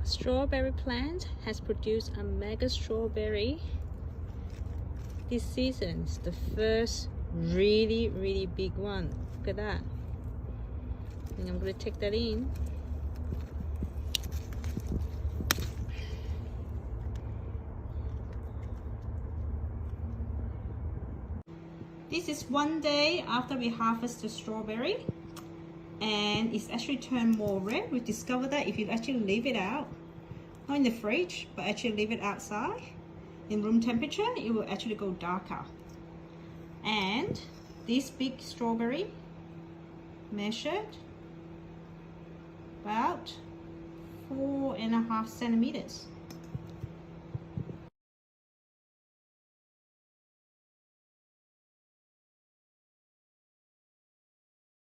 strawberry plant has produced a mega strawberry this season. It's the first really big one. Look at that. And I'm going to take that in. This is one day after we harvest the strawberry, and it's actually turned more red. We discovered that if you actually leave it out, not in the fridge, but actually leave it outside in room temperature, it will actually go darker. And this big strawberry measured about 4.5 centimeters.